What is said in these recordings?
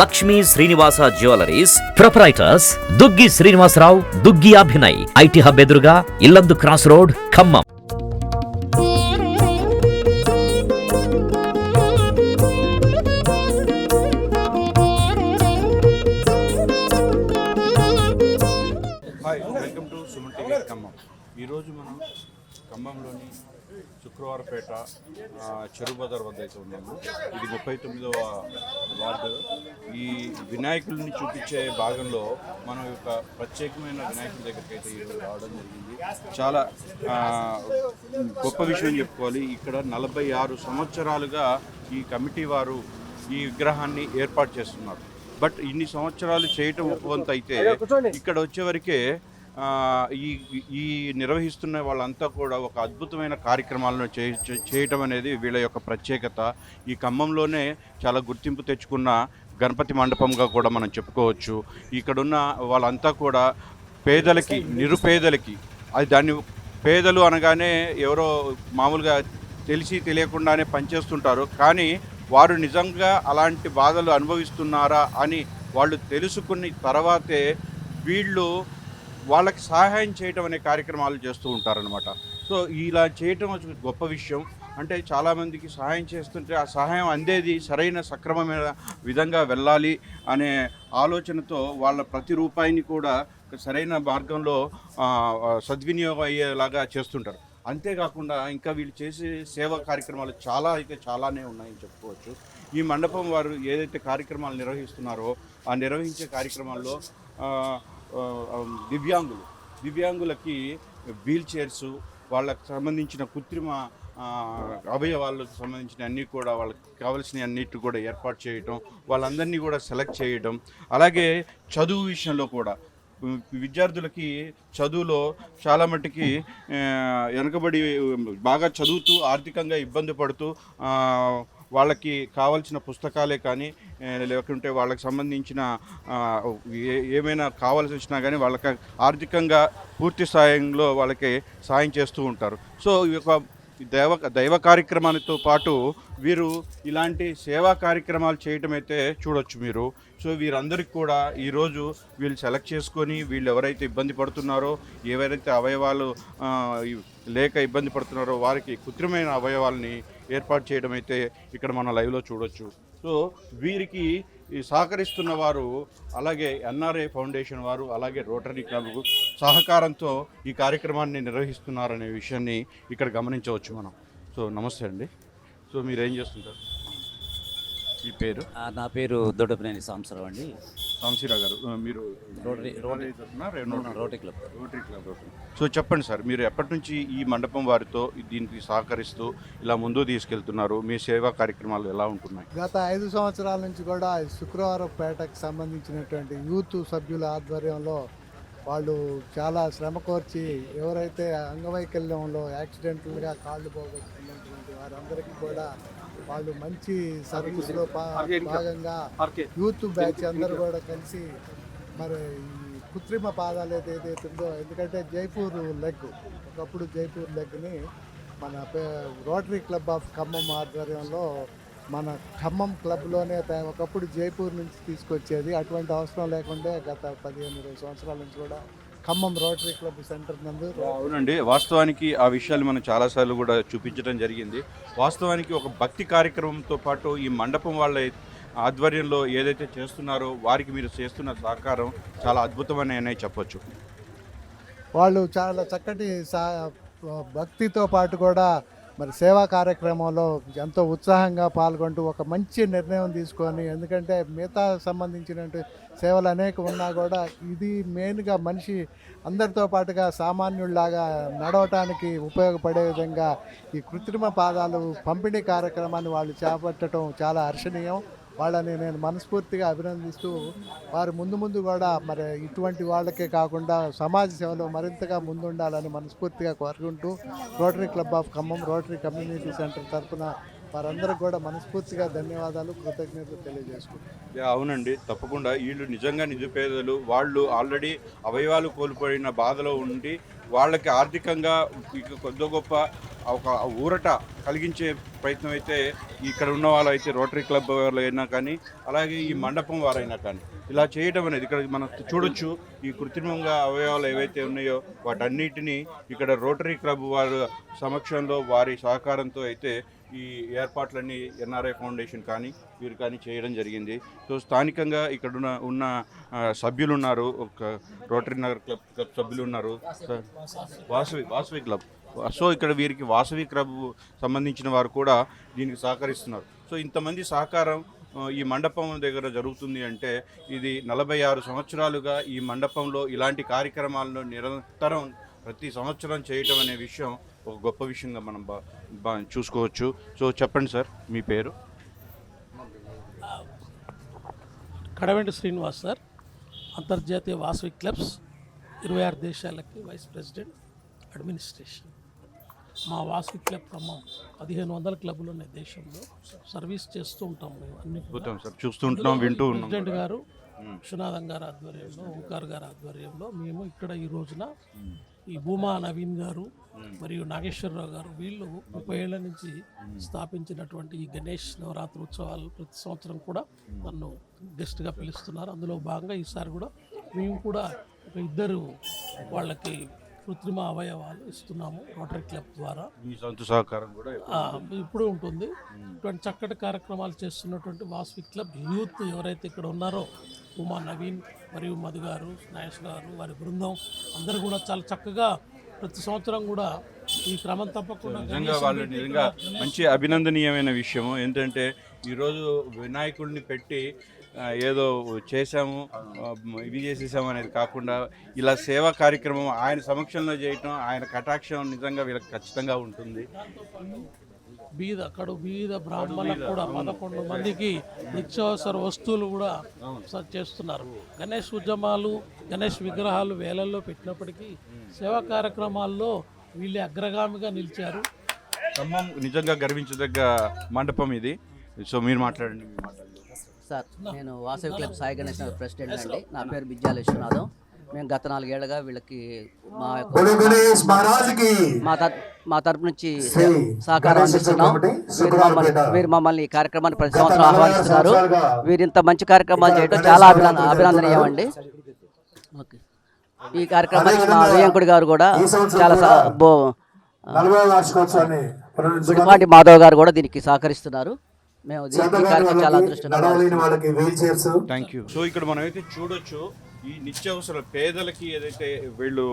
Lakshmi Srinivasa jewelleries proprietors Duggi Srinivasarao, Duggi Abhinay, IT hub ఎదురుగా Yellandu cross road, Khammam. Hi, welcome to Suman TV Khammam. ఈరోజు మనం ఖమ్మంలోని శుక్రవారపేట చెరువు బజార్ వద్ద అయితే ఉన్నాము. ఇది 39వ వార్డు. ఈ వినాయకుడిని చూపించే భాగంలో మనం ఒక ప్రత్యేకమైన వినాయకుడి దగ్గరికి అయితే ఈరోజు రావడం జరిగింది. చాలా గొప్ప విషయం చెప్పుకోవాలి. ఇక్కడ 46 సంవత్సరాలుగా ఈ కమిటీ వారు ఈ విగ్రహాన్ని ఏర్పాటు చేస్తున్నారు. బట్ ఇన్ని సంవత్సరాలు చేయటం ఉపవంత అయితే ఇక్కడ వచ్చేవరకే ఈ నిర్వహిస్తున్న వాళ్ళంతా కూడా ఒక అద్భుతమైన కార్యక్రమాలను చేయటం అనేది వీళ్ళ యొక్క ప్రత్యేకత. ఈ ఖమ్మంలోనే చాలా గుర్తింపు తెచ్చుకున్న గణపతి మండపంగా కూడా మనం చెప్పుకోవచ్చు. ఇక్కడున్న వాళ్ళంతా కూడా పేదలకి, నిరుపేదలకి, అది దాన్ని పేదలు అనగానే ఎవరో మామూలుగా తెలిసి తెలియకుండానే పనిచేస్తుంటారు. కానీ వారు నిజంగా అలాంటి బాధలు అనుభవిస్తున్నారా అని వాళ్ళు తెలుసుకున్న తర్వాతే వీళ్ళు వాళ్ళకి సహాయం చేయటం అనే కార్యక్రమాలు చేస్తూ ఉంటారనమాట. సో ఇలా చేయటం గొప్ప విషయం. అంటే చాలామందికి సహాయం చేస్తుంటే ఆ సహాయం అందేది సరైన సక్రమమైన విధంగా వెళ్ళాలి అనే ఆలోచనతో వాళ్ళ ప్రతి రూపాయిని కూడా సరైన మార్గంలో సద్వినియోగం అయ్యేలాగా చేస్తుంటారు. అంతేకాకుండా ఇంకా వీళ్ళు చేసే సేవా కార్యక్రమాలు చాలానే ఉన్నాయని చెప్పుకోవచ్చు. ఈ మండపం వారు ఏదైతే కార్యక్రమాలు నిర్వహిస్తున్నారో ఆ నిర్వహించే కార్యక్రమాల్లో దివ్యాంగులకి వీల్ చైర్స్, వాళ్ళకి సంబంధించిన కృత్రిమ అవయవాళ్ళకు సంబంధించిన అన్నీ కూడా వాళ్ళకి కావాల్సిన అన్నిటి కూడా ఏర్పాటు చేయటం, వాళ్ళందరినీ కూడా సెలెక్ట్ చేయడం. అలాగే చదువు విషయంలో కూడా విద్యార్థులకి చదువులో చాలా మట్టుకి వెనుకబడి బాగా చదువుతూ ఆర్థికంగా ఇబ్బంది పడుతూ వాళ్ళకి కావాల్సిన పుస్తకాలే కానీ లేకుంటే వాళ్ళకి సంబంధించిన ఏమైనా కావాల్సి వచ్చినా కానీ వాళ్ళకి ఆర్థికంగా పూర్తి స్థాయిలో వాళ్ళకి సాయం చేస్తూ ఉంటారు. సో ఈ యొక్క దైవ కార్యక్రమాలతో పాటు వీరు ఇలాంటి సేవా కార్యక్రమాలు చేయటం అయితే చూడొచ్చు మీరు. సో వీరందరికీ కూడా ఈరోజు వీళ్ళు సెలెక్ట్ చేసుకొని వీళ్ళు ఎవరైతే ఇబ్బంది పడుతున్నారో, ఎవరైతే అవయవాలు లేక ఇబ్బంది పడుతున్నారో వారికి కృత్రిమైన అవయవాల్ని ఏర్పాటు చేయడం అయితే ఇక్కడ మనం లైవ్లో చూడొచ్చు. సో వీరికి సహకరిస్తున్న వారు అలాగే ఎన్ఆర్ఐ ఫౌండేషన్ వారు, అలాగే రోటరీ క్లబ్ సహకారంతో ఈ కార్యక్రమాన్ని నిర్వహిస్తున్నారనే విషయాన్ని ఇక్కడ గమనించవచ్చు మనం. సో నమస్తే అండి. సో మీరు ఏం చేస్తుంటారు? ఈ పేరు? నా పేరు దొడ్డపనేని సాంబశివరావు అండి. సాంబశివరావు గారు, మీరు రోటరీ క్లబ్. సో చెప్పండి సార్, మీరు ఎప్పటి నుంచి ఈ మండపం వారితో దీనికి సహకరిస్తూ ఇలా ముందుకు తీసుకెళ్తున్నారు? మీ సేవా కార్యక్రమాలు ఎలా ఉంటున్నాయి? గత 5 సంవత్సరాల నుంచి కూడా శుక్రవారపేటకు సంబంధించినటువంటి యూత్ సభ్యుల ఆధ్వర్యంలో వాళ్ళు చాలా శ్రమ కోర్చి ఎవరైతే అంగవైకల్యంలో యాక్సిడెంటల్గా కాళ్ళు పోగొట్టుకున్నటువంటి వారందరికీ కూడా వాళ్ళు మంచి సర్వీస్లో భాగంగా యూత్ బ్యాచ్ అందరూ కూడా కలిసి మరి ఈ కృత్రిమ పాదాలు ఏదైతే ఉందో, ఎందుకంటే జైపూర్ లెగ్, ఒకప్పుడు జైపూర్ లెగ్ని మన రోటరీ క్లబ్ ఆఫ్ ఖమ్మం ఆధ్వర్యంలో మన ఖమ్మం క్లబ్లోనే ఒకప్పుడు జైపూర్ నుంచి తీసుకొచ్చేది. అటువంటి అవసరం లేకుండా గత 15-20 సంవత్సరాల నుంచి కూడా ఖమ్మం రోటరీ క్లబ్ సెంటర్ నందు. అవునండి, వాస్తవానికి ఆ విషయాలు మనం చాలాసార్లు కూడా చూపించడం జరిగింది. వాస్తవానికి ఒక భక్తి కార్యక్రమంతో పాటు ఈ మండపం వాళ్ళ ఆధ్వర్యంలో ఏదైతే చేస్తున్నారో వారికి మీరు చేస్తున్న సహకారం చాలా అద్భుతమని చెప్పొచ్చు. వాళ్ళు చాలా చక్కటి భక్తితో పాటు కూడా మరి సేవా కార్యక్రమంలో ఎంతో ఉత్సాహంగా పాల్గొంటూ ఒక మంచి నిర్ణయం తీసుకొని, ఎందుకంటే మిగతా సంబంధించినటువంటి సేవలు అనేక ఉన్నా కూడా ఇది మెయిన్గా మనిషి అందరితో పాటుగా సామాన్యుల్లాగా నడవటానికి ఉపయోగపడే విధంగా ఈ కృత్రిమ పాదాలు పంపిణీ కార్యక్రమాన్ని వాళ్ళు చేపట్టడం చాలా హర్షణీయం. వాళ్ళని నేను మనస్ఫూర్తిగా అభినందిస్తూ వారు ముందు కూడా మరి ఇటువంటి వాళ్ళకే కాకుండా సమాజ సేవలో మరింతగా ముందుండాలని మనస్ఫూర్తిగా కోరుకుంటూ rotary club of Khammam rotary community centre తరఫున వారందరికీ కూడా మనస్ఫూర్తిగా ధన్యవాదాలు, కృతజ్ఞతలు తెలియజేసుకుంటాం. అవునండి, తప్పకుండా. వీళ్ళు నిజంగా నిరుపేదలు. వాళ్ళు ఆల్రెడీ అవయవాలు కోల్పోయిన బాధలో ఉండి వాళ్ళకి ఆర్థికంగా కొద్ది గొప్ప ఒక ఊరట కలిగించే ప్రయత్నం అయితే ఇక్కడ ఉన్న వాళ్ళైతే రోటరీ క్లబ్ వాళ్ళైనా కానీ అలాగే ఈ మండపం వారైనా కానీ ఇలా చేయడం అనేది ఇక్కడ మనం చూడొచ్చు. ఈ కృత్రిమంగా అవయవాలు ఏవైతే ఉన్నాయో వాటన్నిటినీ ఇక్కడ రోటరీ క్లబ్ వారి సమక్షంలో వారి సహకారంతో అయితే ఈ ఏర్పాట్లన్నీ ఎన్ఆర్ఐ ఫౌండేషన్ కానీ వీరు కానీ చేయడం జరిగింది. సో స్థానికంగా ఇక్కడ ఉన్న సభ్యులు ఉన్నారు, ఒక రోటరీ నగర్ క్లబ్ సభ్యులు ఉన్నారు, వాసవి క్లబ్. సో ఇక్కడ వీరికి వాసవి క్లబ్ సంబంధించిన వారు కూడా దీనికి సహకరిస్తున్నారు. సో ఇంతమంది సహకారం ఈ మండపం దగ్గర జరుగుతుంది అంటే ఇది 46 సంవత్సరాలుగా ఈ మండపంలో ఇలాంటి కార్యక్రమాలను నిరంతరం ప్రతి సంవత్సరం చేయటం అనే విషయం ఒక గొప్ప విషయంగా మనం చూసుకోవచ్చు. సో చెప్పండి సార్, మీ పేరు? కడవెంటి శ్రీనివాస్ సార్, అంతర్జాతీయ వాసవి క్లబ్స్ 26 దేశాలకి వైస్ ప్రెసిడెంట్ అడ్మినిస్ట్రేషన్. మా వాసవి క్లబ్ ఖమ్మం 1500 క్లబ్లు ఉన్నాయి దేశంలో, సర్వీస్ చేస్తూ ఉంటాం మేము అన్ని. సార్ చూస్తుంటున్నాం, వింటూ ఉన్నాం. ప్రెసిడెంట్ గారు విశ్వనాథం గారి ఆధ్వర్యంలో, ఓంకార్ గారి ఆధ్వర్యంలో మేము ఇక్కడ ఈ రోజున ఈ భూమా నవీన్ గారు మరియు నాగేశ్వరరావు గారు వీళ్ళు 30 ఏళ్ల నుంచి స్థాపించినటువంటి ఈ గణేష్ నవరాత్రి ఉత్సవాలు ప్రతి సంవత్సరం కూడా నన్ను గెస్ట్గా పిలుస్తున్నారు. అందులో భాగంగా ఈసారి కూడా మేము కూడా ఒక 2 వాళ్ళకి కృత్రిమ అవయవాలు ఇస్తున్నాము రోటరీ క్లబ్ ద్వారా. మీ సొంత సహకారం కూడా ఇప్పుడు ఉంటుంది. ఇటువంటి చక్కటి కార్యక్రమాలు చేస్తున్నటువంటి వాసవి క్లబ్ యూత్ ఎవరైతే ఇక్కడ ఉన్నారో ఉమా నవీన్ మరియు మధు గారు, నాగేష్ గారు, వారి బృందం అందరూ కూడా చాలా చక్కగా ప్రతి సంవత్సరం కూడా ఈ క్రమం తప్పకుండా నిజంగా వాళ్ళు నిజంగా మంచి అభినందనీయమైన విషయం ఏంటంటే ఈరోజు వినాయకుడిని పెట్టి ఏదో చేసాము ఇవి చేసేసాము అనేది కాకుండా ఇలా సేవా కార్యక్రమం ఆయన సమక్షంలో చేయటం, ఆయన కటాక్షం నిజంగా వీళ్ళకి ఖచ్చితంగా ఉంటుంది. బీద బ్రాహ్మణులకు కూడా 11 మందికి నిత్యావసర వస్తువులు కూడా చేస్తున్నారు. గణేష్ ఉద్యమాలు, గణేష్ విగ్రహాలు వేలల్లో పెట్టినప్పటికీ సేవా కార్యక్రమాల్లో వీళ్ళే అగ్రగామిగా నిలిచారు. ఖమ్మం నిజంగా గర్వించదగ్గ మండపం ఇది. సో మీరు మాట్లాడండి. సార్, నేను వాసవి క్లబ్ సాయి గణేష్ నగర్ ప్రెసిడెంట్ అండి. నా పేరు బిజ్జాల విశ్వనాథం. మేము గత 4 ఏళ్లుగా వీళ్ళకి మా తరపు నుంచి సహకారం అందిస్తున్నాం. వీరు మమ్మల్ని ఈ కార్యక్రమాన్ని ప్రతి సంవత్సరం ఆహ్వానిస్తున్నారు. వీరు ఇంత మంచి కార్యక్రమాలు చేయడం చాలా అభినందనీయం అండి. ఓకే, ఈ కార్యక్రమానికి మా వియంకుడి గారు కూడా చాలా గుడిపాటి మాధవ్ గారు కూడా దీనికి సహకరిస్తున్నారు. మేము చాలా అదృష్టం. Thank you. సో ఇక్కడ మనం అయితే చూడొచ్చు ఈ నిత్యావసర పేదలకి ఏదైతే వీళ్ళు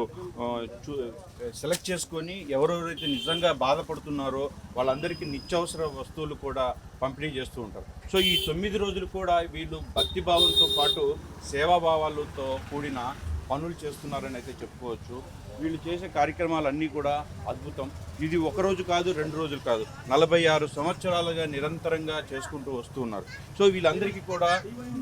సెలెక్ట్ చేసుకొని ఎవరెవరైతే నిజంగా బాధపడుతున్నారో వాళ్ళందరికీ నిత్యావసర వస్తువులు కూడా పంపిణీ చేస్తూ ఉంటారు. సో ఈ 9 రోజులు కూడా వీళ్ళు భక్తిభావంతో పాటు సేవాభావాలతో కూడిన పనులు చేస్తున్నారని అయితే చెప్పుకోవచ్చు. వీళ్ళు చేసే కార్యక్రమాలన్నీ కూడా అద్భుతం. ఇది 1 రోజు కాదు, 2 రోజులు కాదు, 46 సంవత్సరాలుగా నిరంతరంగా చేసుకుంటూ వస్తూ ఉన్నారు. సో వీళ్ళందరికీ కూడా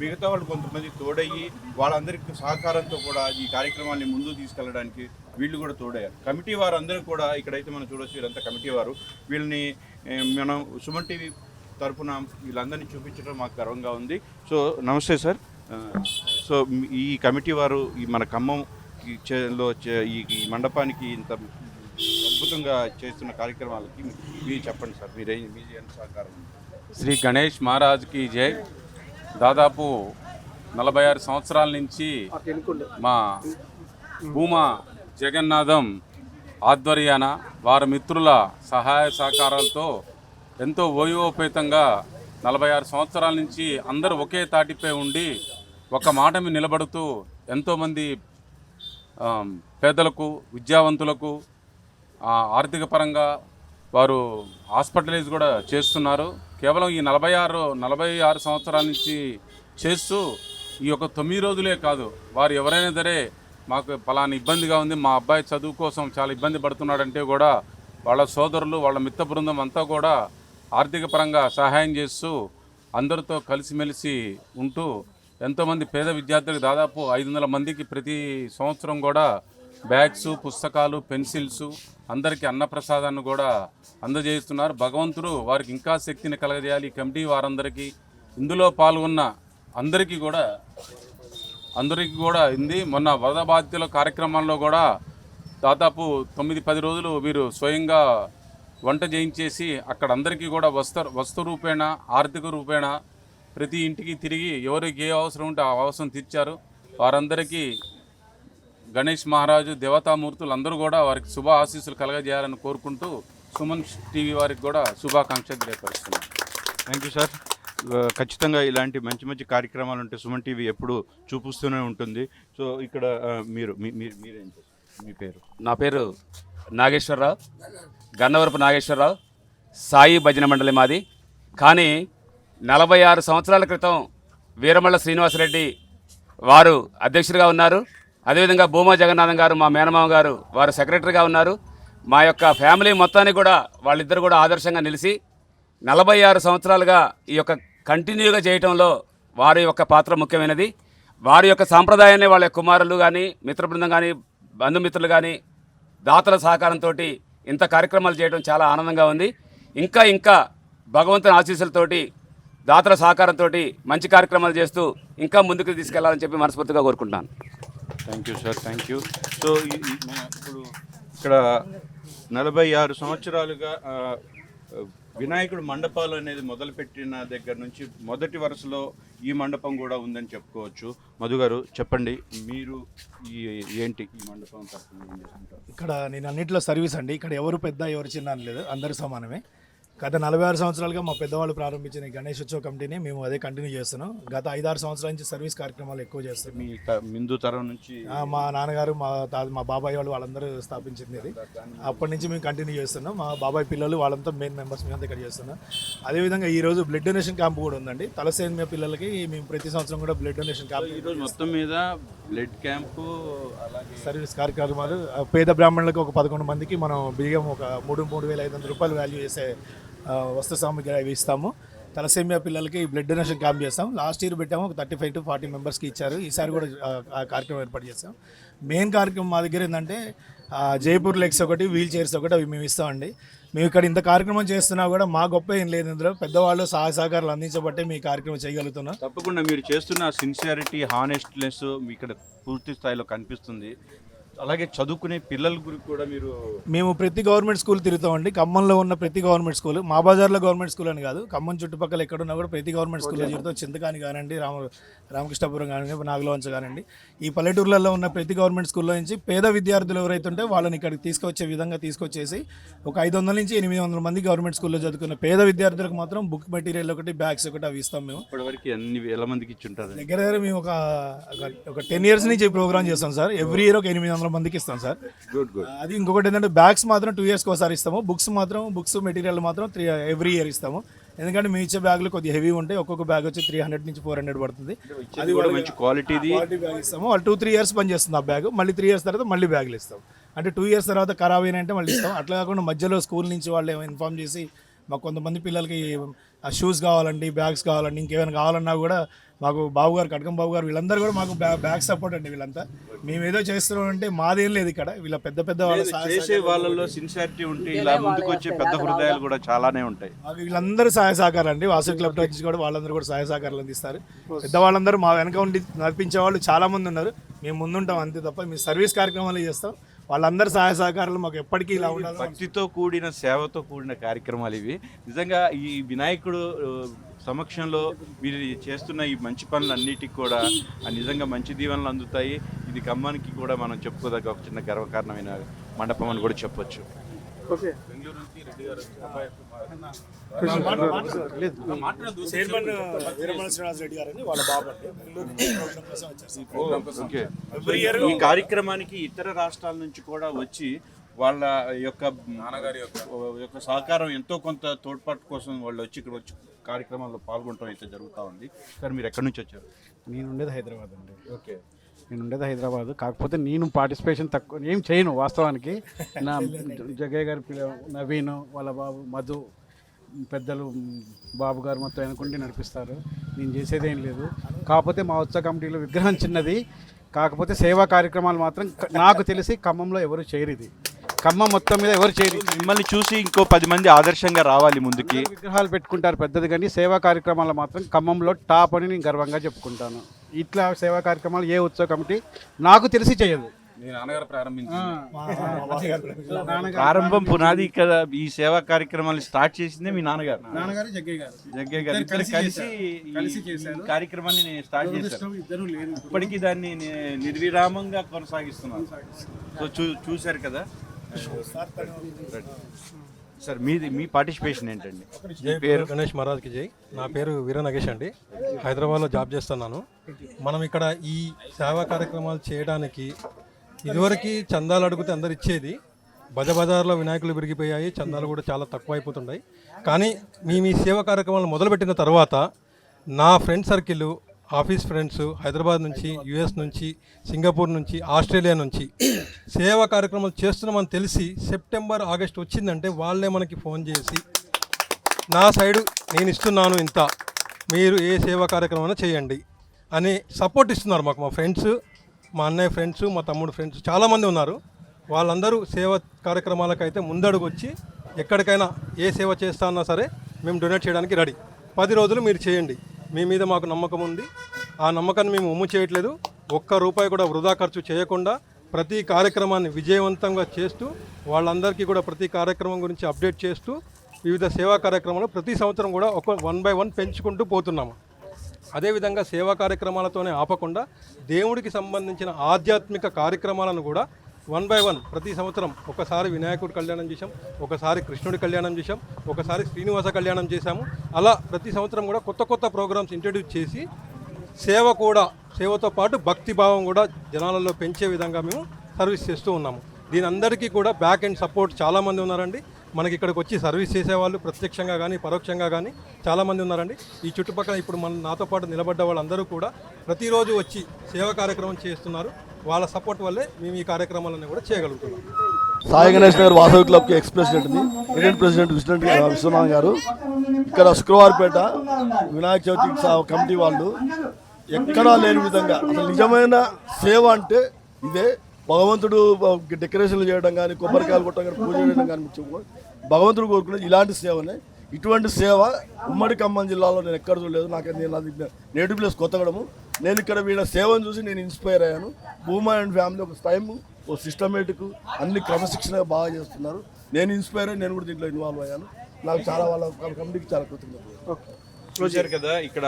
మిగతా వాళ్ళు కొంతమంది తోడయ్యి వాళ్ళందరికీ సహకారంతో కూడా ఈ కార్యక్రమాన్ని ముందుకు తీసుకెళ్ళడానికి వీళ్ళు కూడా తోడయ్యారు. కమిటీ వారు అందరూ కూడా ఇక్కడైతే మనం చూడవచ్చు, వీళ్ళంతా కమిటీ వారు. వీళ్ళని మనం సుమన్ టీవీ తరఫున వీళ్ళందరినీ చూపించడం మాకు గర్వంగా ఉంది. సో నమస్తే సార్. సో ఈ కమిటీ వారు ఈ మన ఖమ్మం ఈ మండపానికి ఇంత అద్భుతంగా చేస్తున్న కార్యక్రమాలకి మీరు చెప్పండి సార్, మీ సహకారం. శ్రీ గణేష్ మహారాజ్కి జై. దాదాపు 46 సంవత్సరాల నుంచి మా భూమా జగన్నాథం ఆధ్వర్యాన వారి మిత్రుల సహాయ సహకారాలతో ఎంతో వైభవోపేతంగా 46 సంవత్సరాల నుంచి అందరూ ఒకే తాటిపై ఉండి ఒక మాట మీద నిలబడుతూ ఎంతోమంది పేదలకు, విద్యావంతులకు ఆర్థిక పరంగా వారు హాస్పిటలైజ్ కూడా చేస్తున్నారు. కేవలం ఈ 46 సంవత్సరాల నుంచి చేస్తూ ఈ యొక్క 9 రోజులే కాదు, వారు ఎవరైనా సరే మాకు ఫలానా ఇబ్బందిగా ఉంది, మా అబ్బాయి చదువు కోసం చాలా ఇబ్బంది పడుతున్నాడంటే కూడా వాళ్ళ సోదరులు, వాళ్ళ మిత్ర బృందం అంతా కూడా ఆర్థిక పరంగా సహాయం చేస్తూ అందరితో కలిసిమెలిసి ఉంటూ ఎంతోమంది పేద విద్యార్థులకు దాదాపు 500 మందికి ప్రతి సంవత్సరం కూడా బ్యాగ్స్, పుస్తకాలు, పెన్సిల్స్, అందరికీ అన్నప్రసాదాన్ని కూడా అందజేస్తున్నారు. భగవంతుడు వారికి ఇంకా శక్తిని కలగజేయాలి. కమిటీ వారందరికీ, ఇందులో పాల్గొన్న అందరికీ కూడా ఉంది. మొన్న వరద బాధితుల కార్యక్రమంలో కూడా దాదాపు 9-10 రోజులు వీరు స్వయంగా వంట చేయించేసి అక్కడ అందరికీ కూడా వస్తు రూపేణ ఆర్థిక రూపేణ ప్రతి ఇంటికి తిరిగి ఎవరికి ఏ అవసరం ఉంటే ఆ అవసరం తీర్చారు. వారందరికీ గణేష్ మహారాజు దేవతామూర్తులు అందరూ కూడా వారికి శుభ ఆశీస్సులు కలగజేయాలని కోరుకుంటూ సుమన్ టీవీ వారికి కూడా శుభాకాంక్షలు తెలియపరుస్తున్నాను. Thank you sir. ఖచ్చితంగా ఇలాంటి మంచి మంచి కార్యక్రమాలు ఉంటే సుమన్ టీవీ ఎప్పుడు చూపిస్తూనే ఉంటుంది. సో ఇక్కడ మీరేంటి, మీ పేరు? నా పేరు నాగేశ్వరరావు, గన్నవరపు నాగేశ్వరరావు. సాయి భజన మండలి మాది. కానీ 46 సంవత్సరాల క్రితం వీరమల్ల శ్రీనివాసరెడ్డి వారు అధ్యక్షుడిగా ఉన్నారు. అదేవిధంగా భూమా జగన్నాథం గారు మా మేనమామ గారు వారు సెక్రటరీగా ఉన్నారు. మా యొక్క ఫ్యామిలీ మొత్తాన్ని కూడా వాళ్ళిద్దరు కూడా ఆదర్శంగా నిలిచి 46 సంవత్సరాలుగా ఈ యొక్క కంటిన్యూగా చేయటంలో వారి యొక్క పాత్ర ముఖ్యమైనది. వారి యొక్క సాంప్రదాయాన్ని వాళ్ళ కుమారులు కానీ మిత్ర బృందం కానీ బంధుమిత్రులు కానీ దాతల సహకారంతో ఇంత కార్యక్రమాలు చేయడం చాలా ఆనందంగా ఉంది. ఇంకా భగవంతుని ఆశీస్సులతోటి దాతల సహకారంతో మంచి కార్యక్రమాలు చేస్తూ ఇంకా ముందుకు తీసుకెళ్లాలని చెప్పి మనస్ఫూర్తిగా కోరుకుంటున్నాను. Thank you sir, thank you. So ఇప్పుడు ఇక్కడ 46 సంవత్సరాలుగా వినాయకుడు మండపాలు అనేది మొదలుపెట్టిన దగ్గర నుంచి మొదటి వరుసలో ఈ మండపం కూడా ఉందని చెప్పుకోవచ్చు. మధు గారు చెప్పండి, మీరు ఏంటి ఈ మండపం తరఫున ఏం చేస్తుంటారు? ఇక్కడ నేను అన్నింటిలో సర్వీస్ అండి. ఇక్కడ ఎవరు పెద్ద ఎవరు చిన్న అని లేదు, అందరూ సమానమే. గత 46 సంవత్సరాలుగా మా పెద్దవాళ్ళు ప్రారంభించిన ఈ గణేష్ ఉత్సవ కమిటీని మేము అదే కంటిన్యూ చేస్తున్నాం. గత 5-6 సంవత్సరాల నుంచి సర్వీస్ కార్యక్రమాలు ఎక్కువ చేస్తున్నాం. మీ ముందు తరం నుంచి మా నాన్నగారు మా బాబాయ్ వాళ్ళు వాళ్ళందరూ స్థాపించింది ఇది. అప్పటి నుంచి మేము కంటిన్యూ చేస్తున్నాం. మా బాబాయ్ పిల్లలు వాళ్ళంతా మెయిన్ మెంబర్స్ మేమంతా ఇక్కడ చేస్తున్నాం. అదేవిధంగా ఈరోజు బ్లడ్ డొనేషన్ క్యాంప్ కూడా ఉందండి. తలసేమియా పిల్లలకి మేము ప్రతి సంవత్సరం కూడా బ్లడ్ డొనేషన్ క్యాంప్, ఈరోజు మొత్తం మీద బ్లడ్ క్యాంపు అలాగే సర్వీస్ కార్యక్రమాలు. పేద బ్రాహ్మణులకు ఒక 11 మందికి మనం బియ్యం ఒక 3,500 రూపాయలు వాల్యూ చేసే వస్తు సామాగ్రి అవి ఇస్తాము. తలసేమియా పిల్లలకి బ్లడ్ డొనేషన్ క్యాంప్ చేస్తాం. లాస్ట్ ఇయర్ పెట్టాము, ఒక 35 to 40 మెంబర్స్కి ఇచ్చారు. ఈసారి కూడా ఆ కార్యక్రమం ఏర్పాటు చేస్తాం. మెయిన్ కార్యక్రమం మా దగ్గర ఏంటంటే జైపూర్ లెగ్స్ ఒకటి, వీల్ చైర్స్ ఒకటి అవి మేము ఇస్తామండి. మేము ఇక్కడ ఇంత కార్యక్రమం చేస్తున్నా కూడా మా గొప్ప ఏం లేదు, ఇందులో పెద్దవాళ్ళు సహాయ సహకారాలు అందించబట్టే మీ కార్యక్రమం చేయగలుగుతున్నాం. తప్పకుండా మీరు చేస్తున్న సిన్సియారిటీ, హానెస్ట్నెస్ ఇక్కడ పూర్తి స్థాయిలో కనిపిస్తుంది. అలాగే చదువుకునే పిల్లల గురించి కూడా మేము ప్రతి గవర్నమెంట్ స్కూల్ తిరుగుతామండి. ఖమ్మంలో ఉన్న ప్రతి గవర్నమెంట్ స్కూల్, మా బజార్లో గవర్నమెంట్ స్కూల్ అని కాదు, ఖమ్మం చుట్టుపక్కల ఎక్కడున్నా కూడా ప్రతి గవర్నమెంట్ స్కూల్లో తిరుగుతాం. చింతకాని కానివ్వండి, రామకృష్ణాపురం కానివ్వండి, నాగలవంచ కానివ్వండి, ఈ పల్లెటూర్లలో ఉన్న ప్రతి గవర్నమెంట్ స్కూల్లో నుంచి పేద విద్యార్థులు ఎవరైతే ఉంటే వాళ్ళని ఇక్కడికి తీసుకొచ్చే విధంగా తీసుకొచ్చేసి ఒక 500 నుంచి 800 మంది గవర్నమెంట్ స్కూల్లో చదువుకున్న పేద విద్యార్థులకు మాత్రం బుక్ మెటీరియల్ ఒకటి, బ్యాగ్స్ ఒకటి అవి ఇస్తాం. మేము ఇప్పటివరకు ఎన్ని వేల మందికి ఇచ్చుంటారు? దగ్గర మేము ఒక 10 years నుంచి ప్రోగ్రామ్ చేస్తాం సార్. ఎవ్రీ ఇయర్ ఒక 800 మందికి ఇస్తాం సార్. గుడ్. అది ఇంకొకటి ఏంటంటే బ్యాగ్స్ మాత్రం 2 years ఒకసారి ఇస్తాము. బుక్స్ మెటీరియల్ మాత్రం ఎవ్రీ ఇయర్ ఇస్తాము. ఎందుకంటే మీ ఇచ్చే బ్యాగులు కొద్దిగా హెవీ ఉంటాయి. ఒక్కొక్క బ్యాగ్ వచ్చి 300 నుంచి 400 పడుతుంది. అది కూడా మంచి క్వాలిటీ బ్యాగ్ ఇస్తాము. వాళ్ళు 2-3 years పని చేస్తుంది ఆ బ్యాగ్. మళ్ళీ 3 years తర్వాత మళ్ళీ బ్యాగులు ఇస్తాం. అంటే 2 years తర్వాత ఖరాబ్ అయినంటే మళ్ళీ ఇస్తాం. అట్లా కాకుండా మధ్యలో స్కూల్ నుంచి వాళ్ళు ఇన్ఫార్మ్ చేసి మాకు కొంతమంది పిల్లలకి షూస్ కావాలండి, బ్యాగ్స్ కావాలండి, ఇంకేమైనా కావాలన్నా కూడా మాకు బాబు గారు, కటకం బాబు గారు వీళ్ళందరూ కూడా మాకు బ్యాగ్ సపోర్ట్ అండి. వీళ్ళంతా మేము ఏదో చేస్తున్నాం అంటే మాదేం లేదు. ఇక్కడ వీళ్ళ పెద్ద వాళ్ళు చేసే వాళ్ళలో సిన్సియారిటీ ఉంటే ఇలా ముందుకు వచ్చే పెద్ద హృదయాలు కూడా చాలానే ఉంటాయి. మాకు వీళ్ళందరూ సహాయ సహకారాలు అండి. వాసు క్లబ్ నుంచి కూడా వాళ్ళందరూ కూడా సహాయ సహకారాలు అందిస్తారు. పెద్దవాళ్ళందరూ మా వెనక ఉండి నడిపించే వాళ్ళు చాలా మంది ఉన్నారు. మేము ముందుంటాం అంతే తప్ప మేము సర్వీస్ కార్యక్రమాలు చేస్తాం. వాళ్ళందరూ సహాయ సహకారాలు మాకు ఎప్పటికీ ఇలా ఉండాలి. భక్తితో కూడిన, సేవతో కూడిన కార్యక్రమాలు ఇవి. నిజంగా ఈ వినాయకుడు సమక్షంలో మీరు చేస్తున్న ఈ మంచి పనులన్నిటికి కూడా నిజంగా మంచి దీవెనలు అందుతాయి. ఇది ఖమ్మానికి కూడా మనం చెప్పుకోదగ్గ ఒక చిన్న గర్వకారణమైన మండపం అని కూడా చెప్పొచ్చు. ఈ కార్యక్రమానికి ఇతర రాష్ట్రాల నుంచి కూడా వచ్చి వాళ్ళ యొక్క నాన్నగారి యొక్క సహకారం ఎంతో కొంత తోడ్పాటు కోసం వాళ్ళు వచ్చి ఇక్కడ వచ్చి కార్యక్రమాల్లో పాల్గొనడం అయితే జరుగుతూ ఉంది. సార్ మీరు ఎక్కడి నుంచి వచ్చారు? నేను ఉండేది హైదరాబాద్ అండి. ఓకే, నేను ఉండేది హైదరాబాద్. కాకపోతే నేను పార్టిసిపేషన్ తక్కువ ఏం చేయను వాస్తవానికి. నా జగయ్య గారి నవీన్, వాళ్ళ బాబు మధు, పెద్దలు బాబు గారు మొత్తం అనుకుంటే నడిపిస్తారు. నేను చేసేదేం లేదు. కాకపోతే మా ఉత్సవ కమిటీలో విగ్రహం చిన్నది. కాకపోతే సేవా కార్యక్రమాలు మాత్రం నాకు తెలిసి ఖమ్మంలో ఎవరు చేయరు. ఇది ఖమ్మం మొత్తం మీద ఎవరు చేయరు. మిమ్మల్ని చూసి ఇంకో 10 మంది ఆదర్శంగా రావాలి ముందుకి. విగ్రహాలు పెట్టుకుంటారు పెద్దది, కానీ సేవా కార్యక్రమాలు మాత్రం ఖమ్మంలో టాప్ అని నేను గర్వంగా చెప్పుకుంటాను. ఇట్లా సేవా కార్యక్రమాలు ఏ ఉత్సవ కమిటీ నాకు తెలిసి చేయదు. మీ నాన్నగారు ప్రారంభించింది. ప్రారంభం పునాది ఇక్కడ ఈ సేవా కార్యక్రమాలు స్టార్ట్ చేసిందే మీ నాన్నగారు. నాన్నగారు జగ్గయ్య గారు ఇద్దరు కలిసి ఈ కార్యక్రమాన్ని స్టార్ట్ చేశారు. ఇప్పటికీ దాన్ని నిర్విరామంగా కొనసాగిస్తున్నారు. సో చూశారు కదా సార్. మీ పార్టిసిపేషన్ ఏంటండి? పేరు గణేష్ మహారాజ్కి జై. నా పేరు వీర నగేష్ అండి. హైదరాబాద్లో జాబ్ చేస్తున్నాను. మనం ఇక్కడ ఈ సేవా కార్యక్రమాలు చేయడానికి ఇదివరకు చందాలు అడిగితే అందరు ఇచ్చేది. బజార్లో వినాయకులు పెరిగిపోయాయి, చందాలు కూడా చాలా తక్కువ అయిపోతున్నాయి. కానీ మేము ఈ సేవా కార్యక్రమాలు మొదలుపెట్టిన తర్వాత నా friend circle, office friends Hyderabad నుంచి, యుఎస్ నుంచి, సింగపూర్ నుంచి, ఆస్ట్రేలియా నుంచి సేవా కార్యక్రమాలు చేస్తున్నామని తెలిసి సెప్టెంబర్, ఆగస్ట్ వచ్చిందంటే వాళ్ళే మనకి ఫోన్ చేసి నా సైడు నేను ఇస్తున్నాను ఇంత, మీరు ఏ సేవా కార్యక్రమం చేయండి అని సపోర్ట్ ఇస్తున్నారు మాకు. మా ఫ్రెండ్స్, మా అన్నయ్య ఫ్రెండ్స్, మా తమ్ముడు ఫ్రెండ్స్ చాలామంది ఉన్నారు. వాళ్ళందరూ సేవా కార్యక్రమాలకైతే ముందడుగు వచ్చి ఎక్కడికైనా ఏ సేవ చేస్తా అన్నా సరే మేము డొనేట్ చేయడానికి రెడీ. 10 రోజులు మీరు చేయండి, మీ మీద మాకు నమ్మకం ఉంది. ఆ నమ్మకాన్ని మేము ఉమ్ము చేయట్లేదు. ఒక్క రూపాయి కూడా వృధా ఖర్చు చేయకుండా ప్రతి కార్యక్రమాన్ని విజయవంతంగా చేస్తూ వాళ్ళందరికీ కూడా ప్రతి కార్యక్రమం గురించి అప్డేట్ చేస్తూ వివిధ సేవా కార్యక్రమాలు ప్రతి సంవత్సరం కూడా 1 by 1 పెంచుకుంటూ పోతున్నాము. అదేవిధంగా సేవా కార్యక్రమాలతోనే ఆపకుండా దేవుడికి సంబంధించిన ఆధ్యాత్మిక కార్యక్రమాలను కూడా 1 by 1 ప్రతి సంవత్సరం ఒకసారి వినాయకుడి కళ్యాణం చేశాం, ఒకసారి కృష్ణుడి కళ్యాణం చేశాం, ఒకసారి శ్రీనివాస కళ్యాణం చేశాము. అలా ప్రతి సంవత్సరం కూడా కొత్త ప్రోగ్రామ్స్ ఇంట్రడ్యూస్ చేసి సేవతో పాటు భక్తి భావం కూడా జనాలలో పెంచే విధంగా మేము సర్వీస్ చేస్తూ ఉన్నాము. దీని అందరికీ కూడా బ్యాక్ అండ్ సపోర్ట్ చాలామంది ఉన్నారండి. మనకి ఇక్కడికి వచ్చి సర్వీస్ చేసేవాళ్ళు ప్రత్యక్షంగా కానీ పరోక్షంగా కానీ చాలామంది ఉన్నారండి. ఈ చుట్టుపక్కల ఇప్పుడు నాతో పాటు నిలబడ్డ వాళ్ళందరూ కూడా ప్రతిరోజు వచ్చి సేవా కార్యక్రమం చేస్తున్నారు. వాళ్ళ సపోర్ట్ వల్లే మేము ఈ కార్యక్రమాలన్నీ కూడా చేయగలుగుతున్నాం. సాయి గణేష్ నగర్ వాసవి క్లబ్కి ఎక్స్ ప్రెసిడెంట్ని, రిటైర్డ్ ప్రెసిడెంట్ విశ్వనాథ్ గారు. ఇక్కడ శుక్రవారపేట వినాయక చవితి కమిటీ వాళ్ళు ఎక్కడా లేని విధంగా అసలు నిజమైన సేవ అంటే ఇదే. భగవంతుడు డెకరేషన్లు చేయడం కానీ, కొబ్బరికాయలు కొట్టడం కానీ, పూజ చేయడం కానీ భగవంతుడు కోరుకునేది ఇలాంటి సేవనే. ఇటువంటి సేవ ఉమ్మడి ఖమ్మం జిల్లాలో నేను ఎక్కడ చూడలేదు. నేను నేటివ్ ప్లేస్ కొత్తగూడెము. నేను ఇక్కడ వీళ్ళ సేవను చూసి నేను ఇన్స్పైర్ అయ్యాను. భూమా అండ్ ఫ్యామిలీ ఒక టైము, ఓ సిస్టమేటిక్, అన్ని క్రమశిక్షణగా బాగా చేస్తున్నారు. నేను ఇన్స్పైర్ అయ్యి నేను కూడా దీంట్లో ఇన్వాల్వ్ అయ్యాను. నాకు చాలా వాళ్ళ కమిటీకి చాలా కృతజ్ఞతలు. చూశారు కదా, ఇక్కడ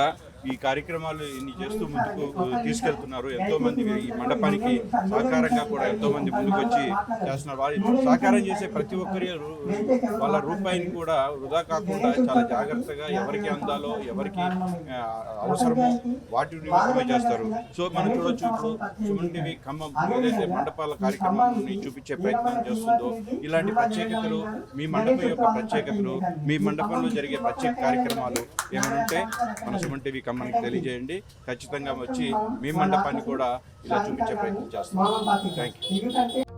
ఈ కార్యక్రమాలు ఇన్ని చేస్తూ ముందుకు తీసుకెళ్తున్నారు. ఎంతోమంది ఈ మండపానికి సహకారంగా కూడా ఎంతోమంది ముందుకు వచ్చి చేస్తున్నారు. వారి సహకారం చేసే ప్రతి ఒక్కరి వాళ్ళ రూపాయిని కూడా వృధా కాకుండా చాలా జాగ్రత్తగా ఎవరికి అందాలో, ఎవరికి అవసరమో వాటి నిమిత్తమే చేస్తారు. సో మనం చూడొచ్చు, ఇప్పుడు సుమన్ టీవీ ఖమ్మం ఏదైతే మండపాల కార్యక్రమాన్ని చూపించే ప్రయత్నం చేస్తుందో, ఇలాంటి ప్రత్యేకతలు, మీ మండపం యొక్క ప్రత్యేకతలు, మీ మండపంలో జరిగే ప్రత్యేక కార్యక్రమాలు ఏమైనా ఉంటే మన సుమన్ టీవీ ఖమ్మానికి తెలియజేయండి. ఖచ్చితంగా వచ్చి మీ మండపాన్ని కూడా ఇలా చూపించే ప్రయత్నం చేస్తాం. Thank you.